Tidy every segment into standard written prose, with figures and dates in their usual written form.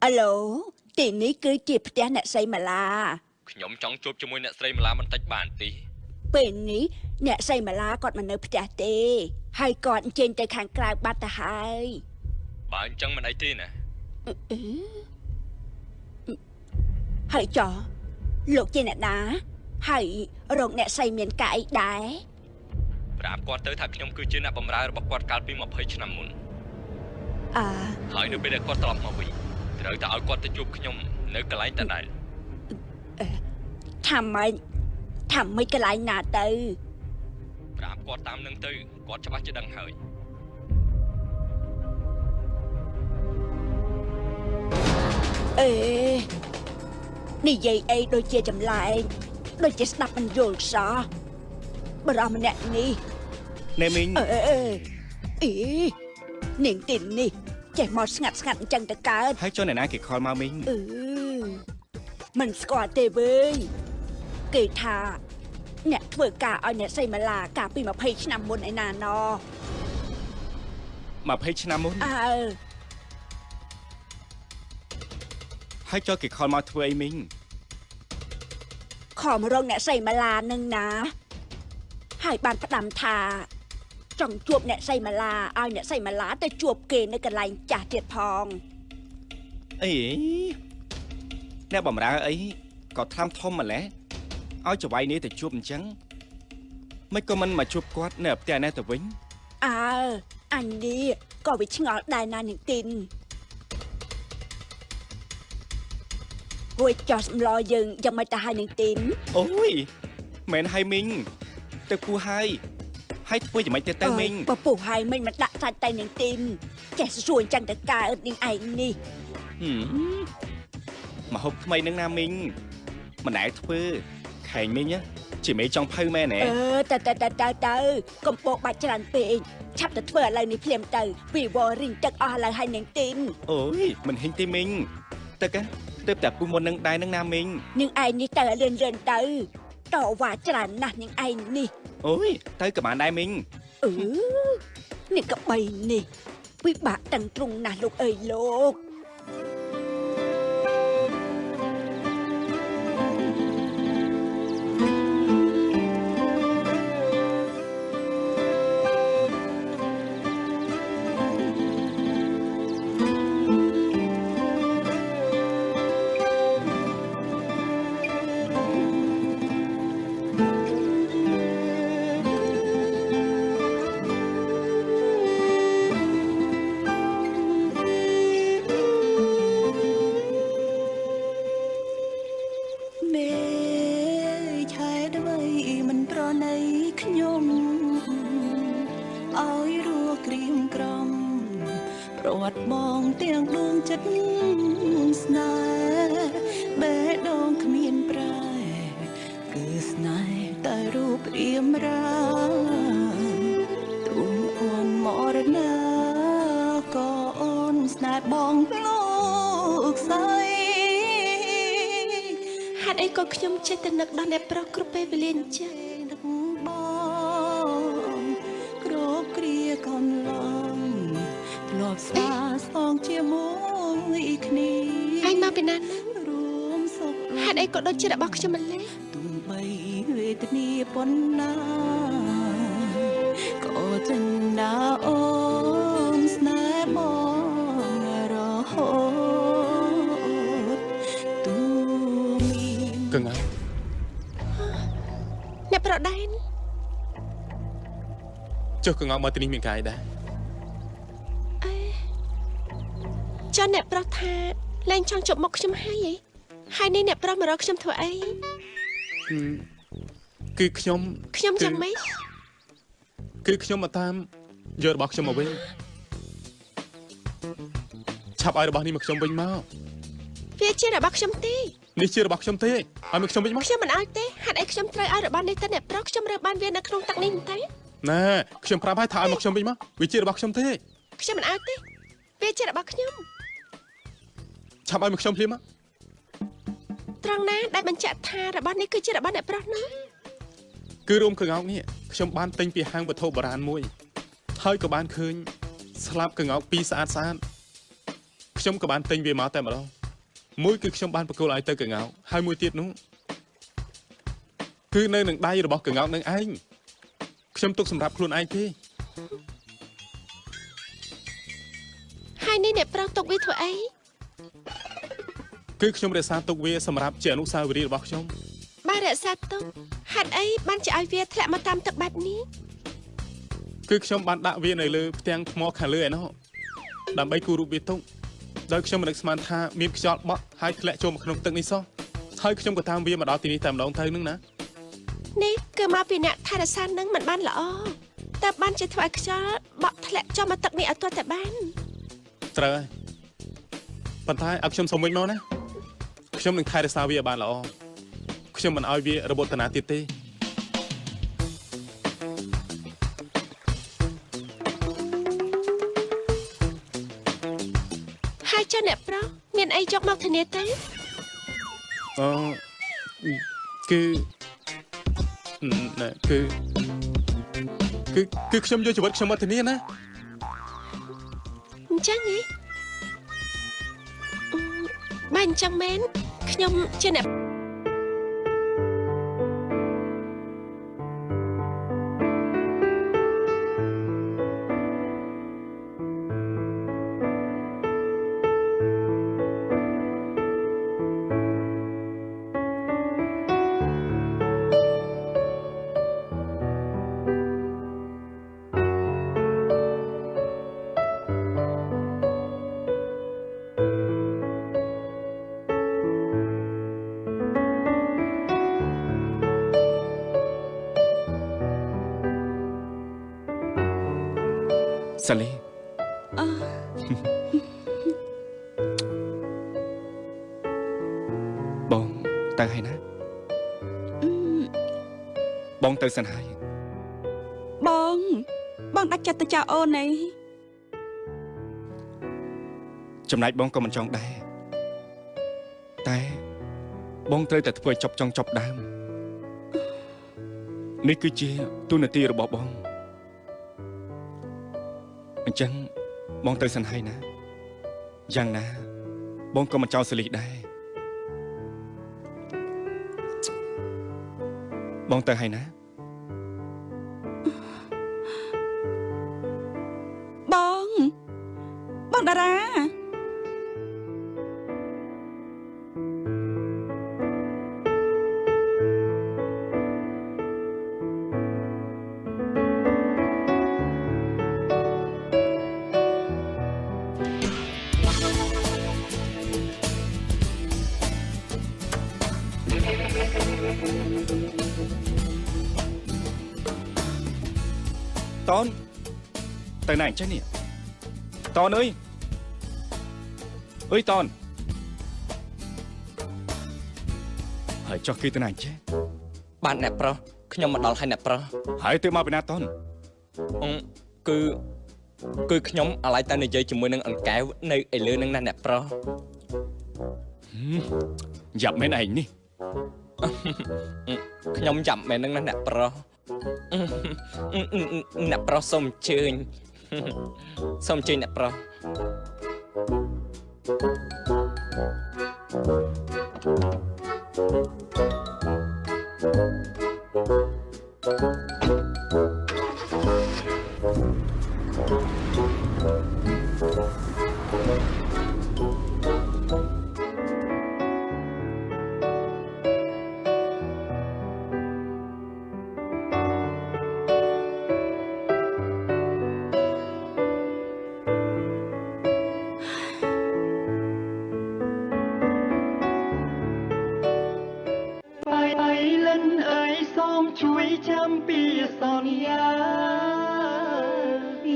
Alo ទីនេះគឺជាផ្ទះអ្នកស្រីម៉ាឡាខ្ញុំចង់ជួបជាមួយអ្នកស្រីម៉ាឡាបន្តិចបានទេពេលនេះអ្នកស្រីម៉ាឡាគាត់មិននៅផ្ទះទេហើយគាត់អញ្ជើញទៅខាងក្រៅបាត់ទៅហើយបើអញ្ចឹងមិនអីទេណាហើយចុះលោកជាអ្នកណាហើយរកអ្នកស្រីមានការអីដែរប្រាប់គាត់ទៅថាខ្ញុំគឺជាអ្នកបម្រើរបស់គាត់កាលពី20ឆ្នាំមុនហើយនៅពេលដែលគាត់ត្រឡប់មកវិញត្រូវតែឲ្យគាត់ទៅជួបខ្ញុំនៅកន្លែងដដែលថាម៉េចកន្លែងណាទៅប្រាប់គាត់តាមនឹងទៅគាត់ច្បាស់ជាដឹងហើយនិយាយអីដូចជាចម្លែកដូចជាស្ដាប់មិនយល់សោះបរិសម្នាក់នេះណែមីងនាងទីននេះចេះមកស្ងាត់អញ្ចឹងទៅកើតហើយចុះអ្នកណាគេខលមកមីងមិនស្គាល់ទេវិញគេថាអ្នកធ្វើការឲ្យអ្នកស្រីម៉ាឡាកាលពី20ឆ្នាំមុនឯណាណ20ឆ្នាំមុនហើយចុះគេខលមកធ្វើអីមីងខំរងអ្នកស្រីម៉ាឡានឹងណាហើយបានផ្ដាំថាចង់ជួបអ្នកស្រីម៉ាឡាឲ្យអ្នកស្រីម៉ាឡាទៅជួបគេនៅកន្លែងចាស់ទៀតផងអ្នកបំរើអីក៏ថ្លាំធំម្ល៉េះឲ្យចៅវាយនេះទៅជួបអញ្ចឹងមិនក៏មិនមកជួបគាត់នៅផ្ទះនេះទៅវិញអញនេះក៏វាឆ្ងល់ដែរណានាងទីនគួយចោះសម្លយើងយ៉ាងម៉េចទៅហើយនាងទីនអូយមិនហើយមីងទៅពូហើយធ្វើយ៉ាងម៉េចទៅមីងបើពូហើយមិញមិនដាក់សាច់ទៅនាងទីនចេះសួរអញ្ចឹងទៅកើតនាងឯងនេះមកហូបថ្មីនឹងណាមីងមិនដែលធ្វើខែងមីងជាមេចង់ភៅមែនណែទៅកំពកបាច់ច្រើនពេកឆាប់ទៅធ្វើឥឡូវនេះភ្លាមទៅពីវរិញទឹកអស់ឥឡូវហើយនាងទីនអូយមិនហ៊ានទេមីងទឹកទៅតែពូមុននឹងដែរនឹងណាមីងនាងឯងនេះទៅលឿនទៅតវ៉ាច្រើនណាស់នាងឯងនេះអូយទៅក៏បានដែរមីងនាងកបីនេះពិបាកតឹងទ្រង់ណាស់លោកអើយលោកខ្ញុំចេះតែនឹកដល់អ្នកប្រុសគ្រប់ពេលវេលាអញ្ចឹងនឹកបងគ្រប់គ្រាកន្លងធ្លាប់ស្វាស្ទងជាមួយគ្នាឯងមកពីណារួមសុខហេតុអីក៏ដូចជារបស់ខ្ញុំម្ល៉េះទោះបីវេទនាប៉ុណ្ណាក៏ចិនដាអូនស្នេហ៍បងរហូតកងអ្នកប្រដែនចុះកងមកទីនេះមានកាយដែរចាអ្នកប្រុសថាលែងចង់ជប់មកខ្ញុំហើយនេះអ្នកប្រុសមករកខ្ញុំធ្វើអីគឺខ្ញុំយ៉ាងម៉េចគឺខ្ញុំមកតាមយករបស់ខ្ញុំមកវិញឆាប់ឲ្យរបស់នេះមកខ្ញុំវិញមកវាជារបស់ខ្ញុំទេនេះជារបស់ខ្ញុំទេឲ្យមកខ្ញុំវិញមកខ្ញុំមិនឲ្យទេហេតុអីខ្ញុំត្រូវឲ្យរបស់នេះទៅអ្នកប្រុសខ្ញុំរើបានវានៅក្នុងទឹកនេះមិនទេណែខ្ញុំប្រាប់ឲ្យថាឲ្យមកខ្ញុំវិញមកវាជារបស់ខ្ញុំទេខ្ញុំមិនឲ្យទេវាជារបស់ខ្ញុំឆាប់ឲ្យមកខ្ញុំភ្លាមមកត្រង់ណាដែលបញ្ជាក់ថារបស់នេះគឺជារបស់អ្នកប្រុសនោះគឺរួមកងោកនេះខ្ញុំបានទិញពីហាងវត្ថុបុរាណមួយហើយក៏បានឃើញស្លាប់កងោកពីរស្អាត ខ្ញុំក៏បានទិញវាមកតែម្ដងមួយគឺខ្ញុំបានបកគោលឲ្យទៅកងោហើយមួយទៀតនោះគឺនៅនឹងដៃរបស់កងោនឹងឯងខ្ញុំទុកសម្រាប់ខ្លួនឯងទេហើយនេះអ្នកប្រុសទុកវាធ្វើអីគឺខ្ញុំរក្សាទុកវាសម្រាប់ជាអនុស្សាវរីយ៍របស់ខ្ញុំបានរក្សាទុកហេតុអីបានជាឲ្យវាធ្លាក់មកតាមទឹកបែបនេះគឺខ្ញុំបានដាក់វានៅលើផ្ទាំងថ្មខាងលើឯណោះដើម្បីគូររូបវាទុកដោយខ្ញុំមិននឹកស្មានថាមានខ្យល់បក់ហើយធ្លាក់ចូលមកក្នុងទឹកនេះសោះហើយខ្ញុំក៏តាមវាមកដល់ទីនេះតែម្ដងទៅនឹងណានេះគឺមកពីអ្នកថែរក្សានឹងមិនបានល្អតែបានជាធ្វើឲ្យខ្យល់បក់ធ្លាក់ចូលមកទឹកនេះឲ្យទាល់តែបានត្រូវហើយប៉ុន្តែឲ្យខ្ញុំសុំវិញមកណាខ្ញុំនឹងថែរក្សាវាឲ្យបានល្អខ្ញុំមិនឲ្យវារបូតតាទៀតទេហើយចុះអ្នកប្រុសមានអីយកមកធានាទេគឺខ្ញុំយកជីវិតខ្ញុំមកធានាណាអញ្ចឹងហ៎បើអញ្ចឹងមែនខ្ញុំជាអ្នកសាលីបងទៅហើយណាបងទៅសិនហើយបងដាច់ចិត្តទៅចោលអូននេះចំណែកបងក៏មិនចង់ដែរតែបងត្រូវតែធ្វើឲ្យចប់ដើមនេះគឺជាទូនាទីរបស់បងអញ្ចឹងបងទៅសិនហើយណាយ៉ាងណាបងក៏មិនចោលសលីដែរបងទៅហើយណាបងតារាតនទៅណាអញ្ចឹងនេះតនអើយតនហើយចុះគឺទៅណាអញ្ចឹងបានអ្នកប្រុសខ្ញុំមកដល់ហើយអ្នកប្រុសហើយទៅមកពីណាតនគឺខ្ញុំអាឡ័យតែនិយាយជាមួយនឹងអង្កែវនៅឯលើនឹងណាអ្នកប្រុសយ៉ាប់មែនឯងនេះខ្ញុំយ៉ាប់មែននឹងណាអ្នកប្រុសអ្នកប្រុសសូមអញ្ជើញអ្នកប្រុសជួយចាំពីសន្យា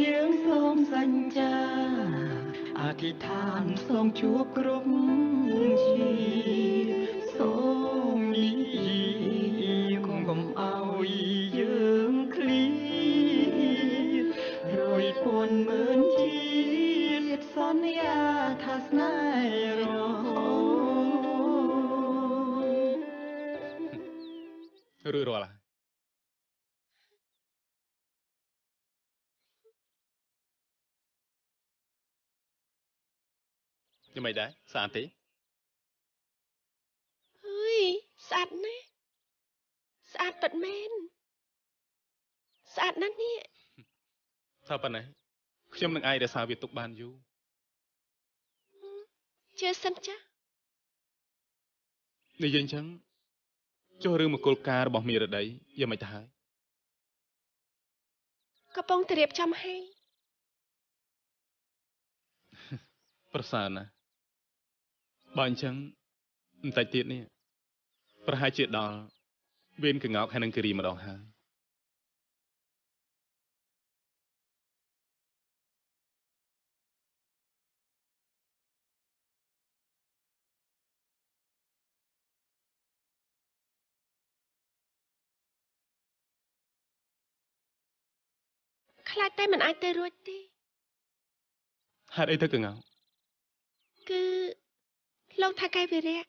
យើងសូមសញ្ចាអធិដ្ឋានសូមជួបគ្រប់ជាសូមនេះកុំឲ្យយើងឃ្លៀតរយពាន់ម៉ឺនជាតិសន្យាថាស្នេហ៍រហូតរួចរាល់ ยังไม่ได้สะอาดទេ អើយស្អាតណាស់ស្អាតពិតមែនស្អាតណាស់នេះ ថាប៉ុណ្ណេះខ្ញុំនឹងអាចរក្សាវាទុកបានយូរ ជឿសិនចា និយាយអញ្ចឹងចុះរឿងមង្គលការរបស់មីរដីយ៉ាងម៉េចទៅហើយ កំពុងតែរៀបចំហើយ ប្រសើរណាស់បើអញ្ចឹងបន្តិចទៀតនេះប្រហែលជាដល់វេនកងោកហើយនឹងគិរីម្ដងហើយ ខ្លាចតែមិនអាចទៅរួចទេ ហេតុអីទៅកងោក គឺលោកថាកែវិរៈ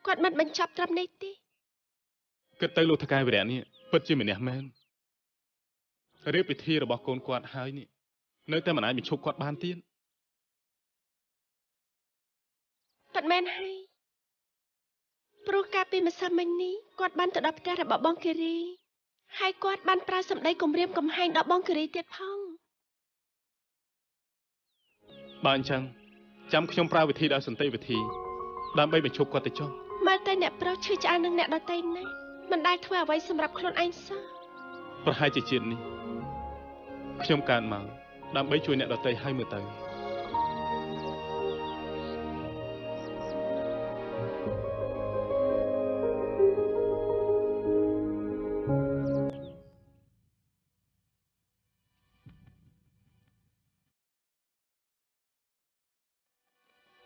គាត់មិនបញ្ចប់ត្រឹមនេះទេ គិតទៅលោកថកែវិរៈនេះពិតជាម្នាក់មែនរៀបពិធីរបស់កូនគាត់ហើយនេះនៅតែមិនអាចបញ្ឈប់គាត់បានទៀត ប៉ាត់មែនហើយព្រោះកាលពីម្សិលមិញនេះគាត់បានទៅដល់ផ្ទះរបស់បងគិរីហើយគាត់បានប្រើសម្ដីគំរាមកំហែងដល់បងគិរីទៀតផង បើអញ្ចឹងចាំខ្ញុំប្រើវិធីដោយសន្តិវិធីដើម្បីបញ្ឈប់គាត់ទៅចុះ មើលទៅអ្នកប្រុសឈឺឆ្អាលនឹងអ្នកដទៃណាស់មិនដែលធ្វើអ្វីសម្រាប់ខ្លួនឯងសោះ ប្រហែលជាជាតិនេះខ្ញុំកើតមកដើម្បីជួយអ្នកដទៃឲ្យមើលទៅ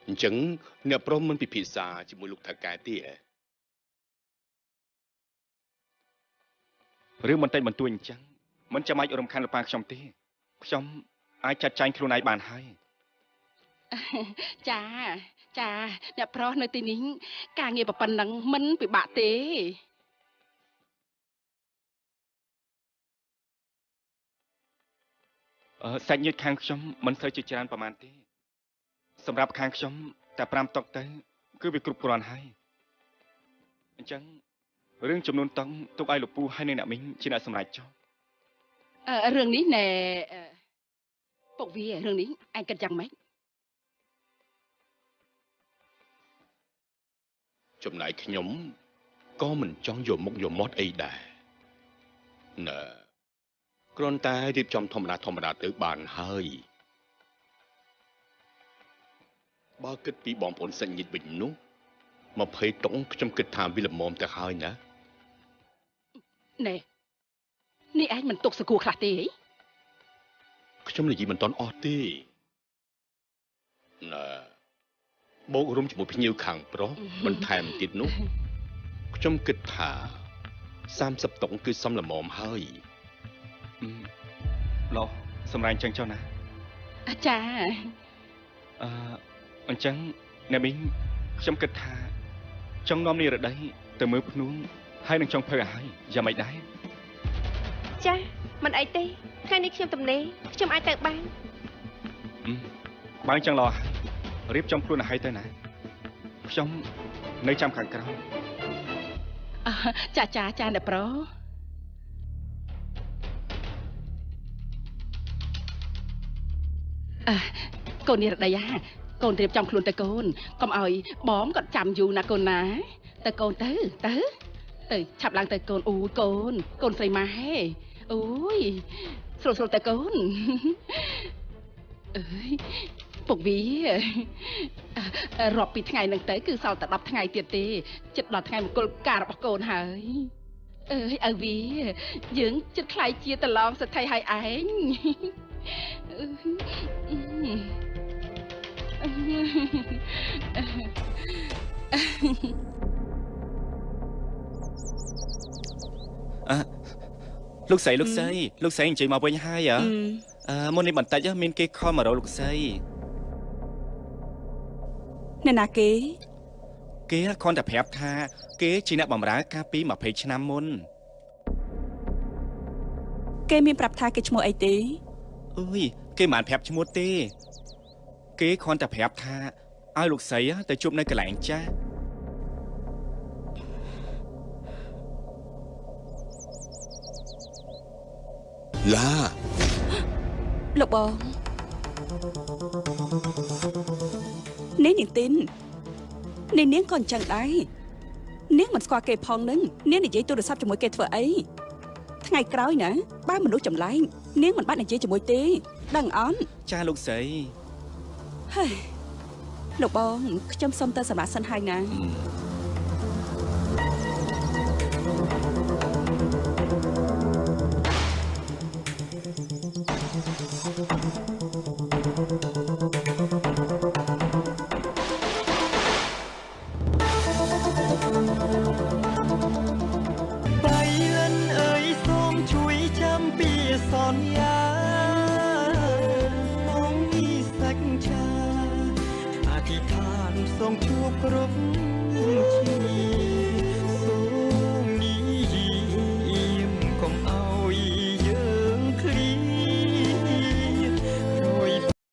អញ្ចឹងអ្នកប្រុសមិនពិភាក្សាជាមួយលោកថៅកែទេ រឿងបន្តិចបន្តួចអញ្ចឹងមិនចាំបាច់រំខានលោកប៉ាខ្ញុំទេខ្ញុំអាចចាត់ចែងខ្លួនឯងបានហើយ ចាចាអ្នកប្រុសនៅទីនេះការងារប៉ុណ្ណឹងមិនពិបាកទេ សាច់ញាតិខាងខ្ញុំមិនសូវជាច្រើនប្រហែលទេសម្រាប់ខាងខ្ញុំតែ5តុកទៅគឺវាគ្រប់គ្រាន់ហើយអញ្ចឹងរឿងចំនួនតុងទុកឲ្យលោកពូហើយនិងអ្នកមីងជាអ្នកសម្រេចចុះ រឿងនេះណែពុកវារឿងនេះឯងគិតយ៉ាងម៉េច ចំណែកខ្ញុំក៏មិនចង់យកមុខយកមាត់អីដែរណែគ្រាន់តែរៀបចំធម្មតាទៅបានហើយបើគិតពីបងប្អូនសាច់ញាតិវិញនោះ20តុងខ្ញុំគិតថាវាល្មមទៅហើយណា ណែនេះឯងមិនទុកសគួរខ្លះទេហី ខ្ញុំនិយាយមិនទាន់អស់ទេណែបូករុំជាមួយភ្ញៀវខាងប្រុសបន្ថែមទៀតនោះខ្ញុំគិតថា30តុងគឺសមល្មមហើយ ឡោះសម្រាប់អញ្ចឹងចុះណា ចា អញ្ចឹងអ្នកមីងខ្ញុំគិតថាចង់នាំនាយរដីទៅមើលភ្នួងហើយនឹងចង់ភើឲ្យយ៉ាងម៉េចដែរ ចាមិនអីទេថ្ងៃនេះខ្ញុំទំនេរខ្ញុំអាចទៅបាន បើអញ្ចឹងឡោះរៀបចំខ្លួនឲ្យទៅណាខ្ញុំនៅចាំខាងក្រៅ ចាអ្នកប្រុសកូននេះរដីកូនរៀបចំខ្លួនទៅកូនកុំឲ្យបងគាត់ចាំយូរណាកូនណាទៅកូនទៅឆាប់ឡើងទៅកូនអូយកូនស្រីម៉ែអូយស្រួលទៅកូនអើយពុកវារាប់ពីថ្ងៃហ្នឹងទៅគឺសល់តែ10ថ្ងៃទៀតទេជិតដល់ថ្ងៃមង្គលការរបស់កូនហើយអើយឪវាយើងជិតខ្លាយជាតឡងសទ្ធិឲ្យឯង លោកស្រីលោកស្រីអញ្ជើញមកវិញហើយមុននេះបន្តិចមានគេខលមករកលោកស្រីអ្នកណាគេគ្រាន់តែប្រាប់ថាគេជាអ្នកបម្រើកាលពី20ឆ្នាំមុន គេមានប្រាប់ថាគេឈ្មោះអីទេ អើយគេមិនប្រាប់ឈ្មោះទេគេគ្រាន់តែប្រាប់ថា ឲ្យលោកស្រីទៅជួបនៅកន្លែងចាស់ ឡា លោកបងនេះនាងទីននាងក៏អញ្ចឹងដែរនាងមិនស្គាល់គេផងនឹងនាងនិយាយទូរស័ព្ទជាមួយគេធ្វើអីថ្ងៃក្រោយណាបើមនុស្សចម្លែកនាងមិនបាច់និយាយជាមួយទេដឹងអត់ ចាលោកស្រី ហើយលោកបងខ្ញុំសុំទៅសម្រាប់សិនហើយណា បាយលិនអើយសូមជួយចាំពីសន្យាបងនេះសច្ចាអធិដ្ឋានសូមជួបគ្រប់ជា